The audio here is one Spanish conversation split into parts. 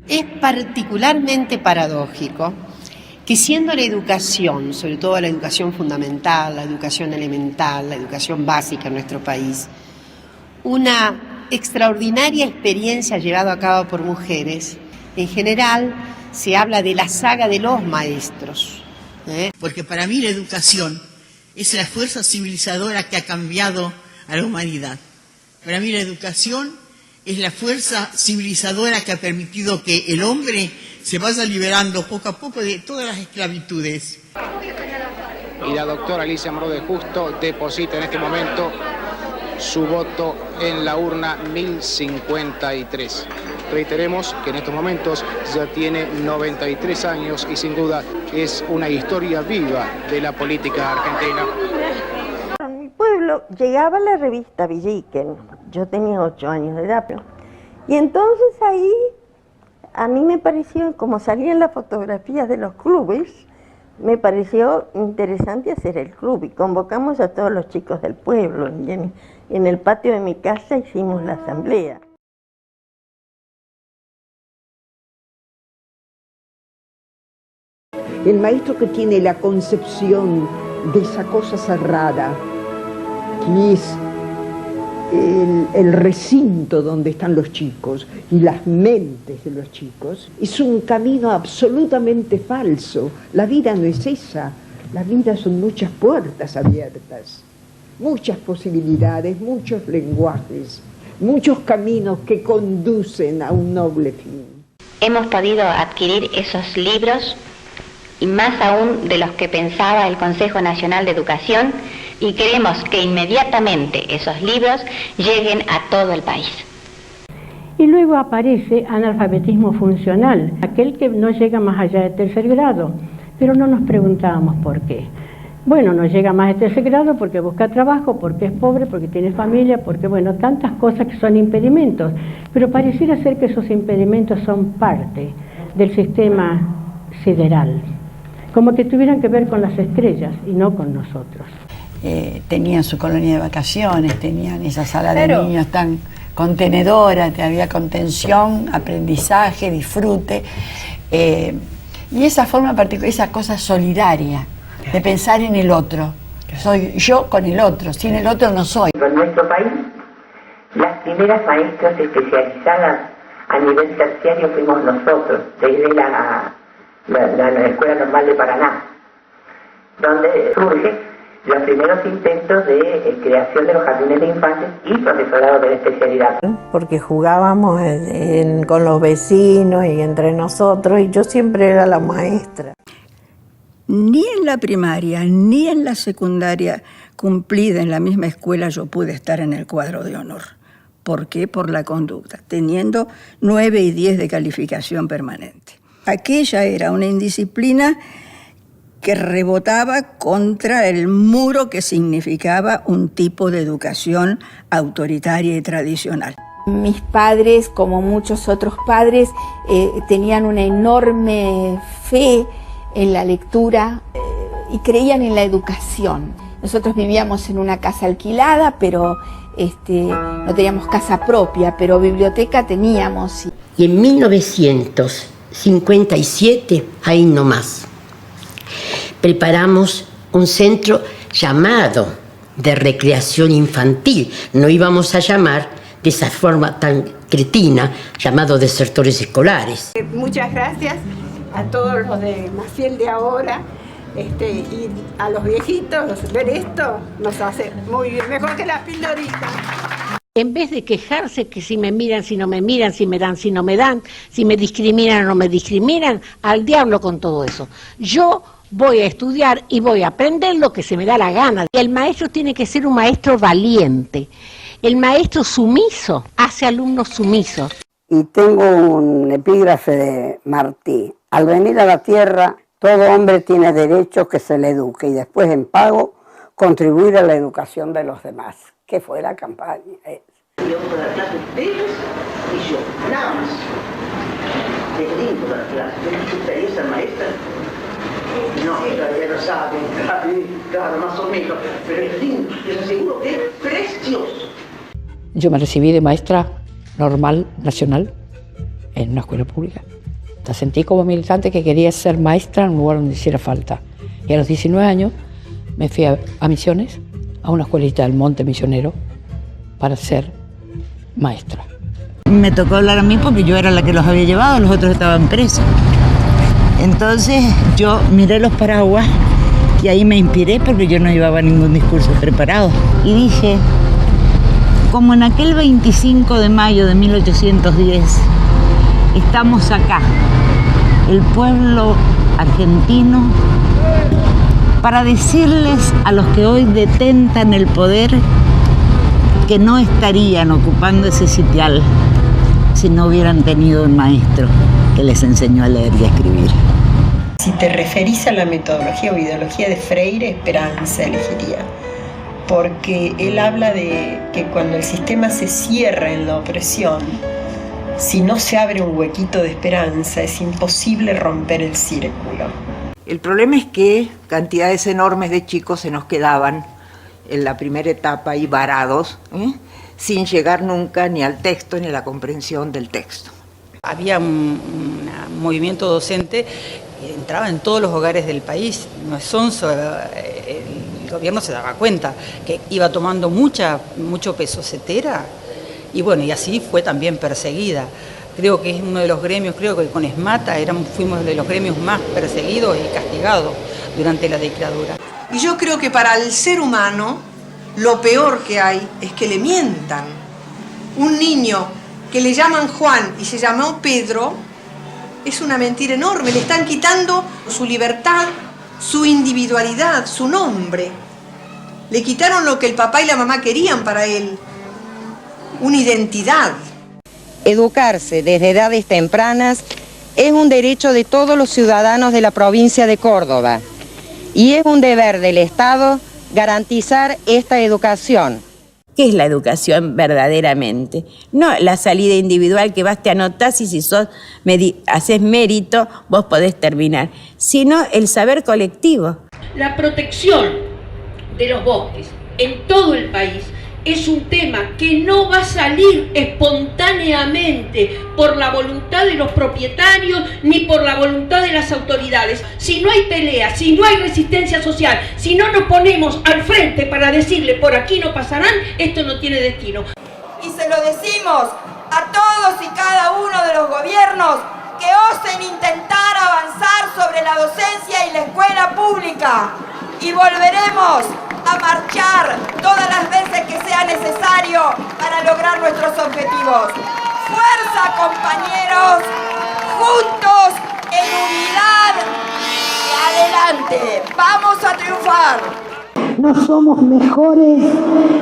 Es particularmente paradójico que siendo la educación, sobre todo la educación fundamental, la educación elemental, la educación básica en nuestro país, una extraordinaria experiencia llevada a cabo por mujeres, en general se habla de la saga de los maestros. Porque para mí la educación es la fuerza civilizadora que ha cambiado a la humanidad. Para mí la educación es la fuerza civilizadora que ha permitido que el hombre se vaya liberando poco a poco de todas las esclavitudes. Y la doctora Alicia Moró de Justo deposita en este momento su voto en la urna 1053. Reiteremos que en estos momentos ya tiene 93 años y sin duda es una historia viva de la política argentina. En mi pueblo llegaba la revista Villiquen, yo tenía 8 años de edad, y entonces ahí a mí me pareció, como salían las fotografías de los clubes, me pareció interesante hacer el club y convocamos a todos los chicos del pueblo. Y en el patio de mi casa hicimos la asamblea. El maestro que tiene la concepción de esa cosa cerrada, que es el recinto donde están los chicos y las mentes de los chicos, es un camino absolutamente falso. La vida no es esa, la vida son muchas puertas abiertas, muchas posibilidades, muchos lenguajes, muchos caminos que conducen a un noble fin. Hemos podido adquirir esos libros, y más aún de los que pensaba el Consejo Nacional de Educación, y queremos que inmediatamente esos libros lleguen a todo el país. Y luego aparece analfabetismo funcional, aquel que no llega más allá de tercer grado, pero no nos preguntábamos por qué. Bueno, no llega más de tercer grado porque busca trabajo, porque es pobre, porque tiene familia, porque bueno, tantas cosas que son impedimentos, pero pareciera ser que esos impedimentos son parte del sistema sideral, como que tuvieran que ver con las estrellas y no con nosotros. Tenían su colonia de vacaciones, tenían esa sala de niños tan contenedora, había contención, aprendizaje, disfrute, y esa forma particular, esa cosa solidaria de pensar en el otro. Soy yo con el otro, sin el otro no soy. En nuestro país, las primeras maestras especializadas a nivel terciario fuimos nosotros, desde la Escuela Normal de Paraná, donde surgen los primeros intentos de creación de los jardines de infantes y profesorado de la especialidad. Porque jugábamos con los vecinos y entre nosotros, y yo siempre era la maestra. Ni en la primaria, ni en la secundaria cumplida en la misma escuela yo pude estar en el cuadro de honor. ¿Por qué? Por la conducta, teniendo 9 y 10 de calificación permanente. Aquella era una indisciplina que rebotaba contra el muro que significaba un tipo de educación autoritaria y tradicional. Mis padres, como muchos otros padres, tenían una enorme fe en la lectura y creían en la educación. Nosotros vivíamos en una casa alquilada, pero no teníamos casa propia, pero biblioteca teníamos. Y en 1957, ahí nomás, preparamos un centro llamado de recreación infantil. No íbamos a llamar de esa forma tan cretina, llamado desertores escolares. Muchas gracias a todos los de Maciel de ahora, y a los viejitos. Ver esto nos hace muy bien, mejor que las pildoritas. En vez de quejarse que si me miran, si no me miran, si me dan, si no me dan, si me discriminan o no me discriminan, al diablo con todo eso. Yo voy a estudiar y voy a aprender lo que se me da la gana. El maestro tiene que ser un maestro valiente. El maestro sumiso hace alumnos sumisos. Y tengo un epígrafe de Martí. Al venir a la tierra, todo hombre tiene derecho que se le eduque y después en pago contribuir a la educación de los demás. Que fue la campaña. Yo puedo dar clase ustedes y yo, nada más. Es lindo dar clase. ¿No les gustaría ser maestra? No, todavía no saben, claro, más o menos, pero es lindo, les aseguro que es precioso. Yo me recibí de maestra normal, nacional, en una escuela pública. La sentí como militante que quería ser maestra en un lugar donde hiciera falta. Y a los 19 años me fui a Misiones, a una escuelita del Monte Misionero, para ser maestra. Me tocó hablar a mí porque yo era la que los había llevado, los otros estaban presos. Entonces yo miré los paraguas y ahí me inspiré porque yo no llevaba ningún discurso preparado. Y dije, como en aquel 25 de mayo de 1810, estamos acá, el pueblo argentino, para decirles a los que hoy detentan el poder que no estarían ocupando ese sitial si no hubieran tenido un maestro que les enseñó a leer y a escribir. Si te referís a la metodología o ideología de Freire, Esperanza elegiría, porque él habla de que cuando el sistema se cierra en la opresión, si no se abre un huequito de esperanza, es imposible romper el círculo. El problema es que cantidades enormes de chicos se nos quedaban en la primera etapa ahí varados, sin llegar nunca ni al texto ni a la comprensión del texto. Había un movimiento docente que entraba en todos los hogares del país, no es sonso, el gobierno se daba cuenta que iba tomando mucho peso Cetera, y bueno, y así fue también perseguida. Creo que es uno de los gremios, creo que con ESMATA fuimos de los gremios más perseguidos y castigados durante la dictadura. Y yo creo que para el ser humano lo peor que hay es que le mientan. Un niño que le llaman Juan y se llamó Pedro es una mentira enorme. Le están quitando su libertad, su individualidad, su nombre. Le quitaron lo que el papá y la mamá querían para él, una identidad. Educarse desde edades tempranas es un derecho de todos los ciudadanos de la provincia de Córdoba y es un deber del Estado garantizar esta educación. ¿Qué es la educación verdaderamente? No la salida individual que vas, te anotás y si haces mérito, vos podés terminar, sino el saber colectivo. La protección de los bosques en todo el país es un tema que no va a salir espontáneamente por la voluntad de los propietarios ni por la voluntad de las autoridades. Si no hay pelea, si no hay resistencia social, si no nos ponemos al frente para decirle por aquí no pasarán, esto no tiene destino. Y se lo decimos a todos y cada uno de los gobiernos que osen intentar avanzar sobre la docencia y la escuela pública. Y volveremos a marchar todas las veces que sea necesario para lograr nuestros objetivos. ¡Fuerza, compañeros! ¡Juntos, en unidad! ¡Y adelante! ¡Vamos a triunfar! No somos mejores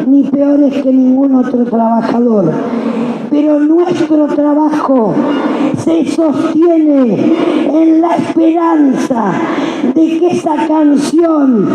ni peores que ningún otro trabajador, pero nuestro trabajo se sostiene en la esperanza de que esa canción,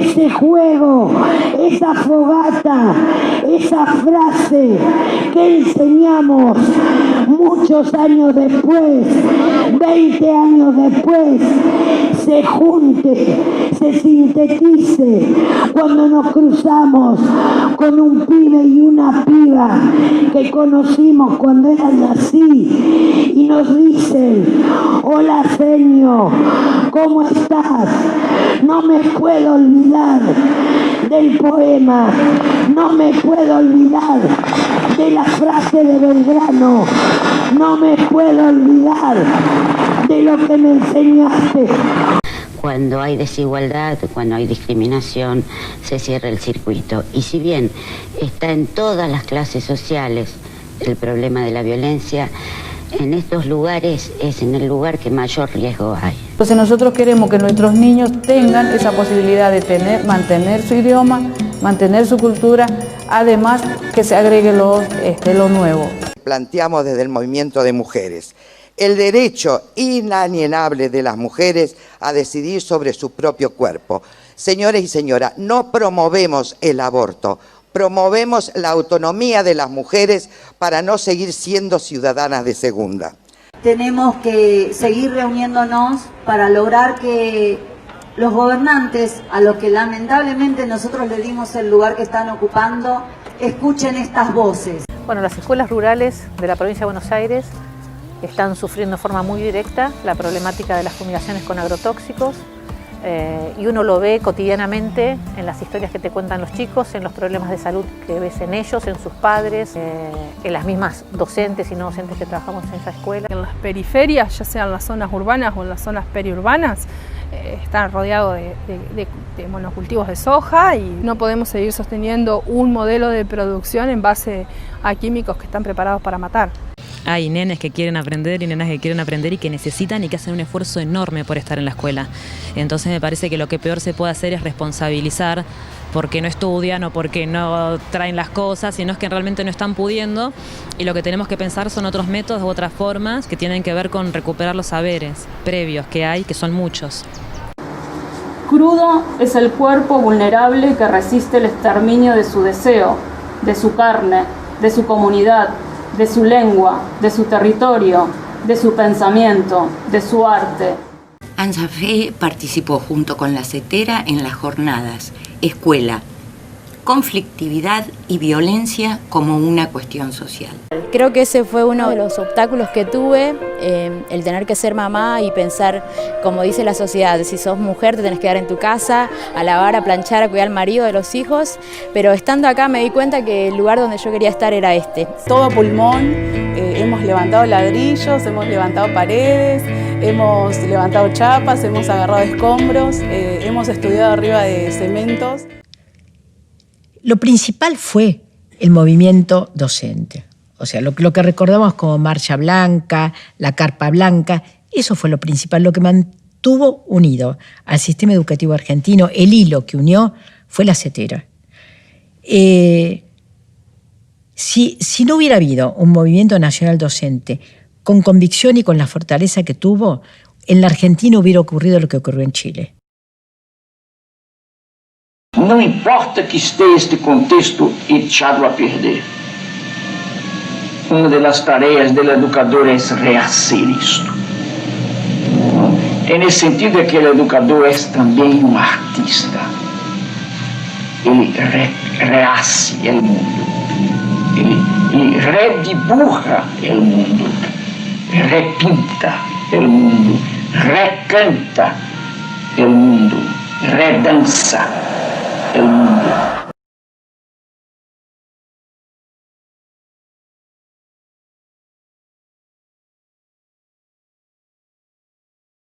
ese juego, esa fogata, esa frase que enseñamos muchos años después, 20 años después, se junte, se sintetice cuando nos cruzamos con un pibe y una piba que conocimos cuando eran así y nos dicen: hola señor, ¿cómo estás? No me puedo olvidar del poema, no me puedo olvidar de la frase de Belgrano, no me puedo olvidar de lo que me enseñaste. Cuando hay desigualdad, cuando hay discriminación, se cierra el circuito. Y si bien está en todas las clases sociales el problema de la violencia, en estos lugares es en el lugar que mayor riesgo hay. Entonces nosotros queremos que nuestros niños tengan esa posibilidad de mantener su idioma, mantener su cultura, además que se agregue lo nuevo. Planteamos desde el movimiento de mujeres el derecho inalienable de las mujeres a decidir sobre su propio cuerpo. Señores y señoras, no promovemos el aborto, promovemos la autonomía de las mujeres para no seguir siendo ciudadanas de segunda. Tenemos que seguir reuniéndonos para lograr que los gobernantes, a los que lamentablemente nosotros le dimos el lugar que están ocupando, escuchen estas voces. Bueno, las escuelas rurales de la provincia de Buenos Aires están sufriendo de forma muy directa la problemática de las fumigaciones con agrotóxicos. Y uno lo ve cotidianamente en las historias que te cuentan los chicos, en los problemas de salud que ves en ellos, en sus padres, en las mismas docentes y no docentes que trabajamos en esa escuela. En las periferias, ya sean las zonas urbanas o en las zonas periurbanas, están rodeados de monocultivos de soja y no podemos seguir sosteniendo un modelo de producción en base a químicos que están preparados para matar. Hay nenes que quieren aprender y nenas que quieren aprender y que necesitan y que hacen un esfuerzo enorme por estar en la escuela. Entonces me parece que lo que peor se puede hacer es responsabilizar porque no estudian o porque no traen las cosas, sino es que realmente no están pudiendo, y lo que tenemos que pensar son otros métodos u otras formas que tienen que ver con recuperar los saberes previos que hay, que son muchos. Crudo es el cuerpo vulnerable que resiste el exterminio de su deseo, de su carne, de su comunidad, de su lengua, de su territorio, de su pensamiento, de su arte. ANSAFE participó junto con la CETERA en las jornadas Escuela, conflictividad y violencia como una cuestión social. Creo que ese fue uno de los obstáculos que tuve, el tener que ser mamá y pensar, como dice la sociedad, si sos mujer te tenés que quedar en tu casa, a lavar, a planchar, a cuidar al marido, de los hijos, pero estando acá me di cuenta que el lugar donde yo quería estar era este. Todo a pulmón, hemos levantado ladrillos, hemos levantado paredes, hemos levantado chapas, hemos agarrado escombros, hemos estudiado arriba de cementos. Lo principal fue el movimiento docente. O sea, lo que recordamos como Marcha Blanca, la Carpa Blanca, eso fue lo principal, lo que mantuvo unido al sistema educativo argentino. El hilo que unió fue la CETERA. Si no hubiera habido un movimiento nacional docente con convicción y con la fortaleza que tuvo, en la Argentina hubiera ocurrido lo que ocurrió en Chile. Não importa que esté este contexto echado a perder. Una de las tareas del educador es rehacer esto. En el sentido de que el educador es también un artista. Él rehace el mundo. Él redibuja el mundo. Repinta el mundo. Recanta el mundo. Redanza el mundo.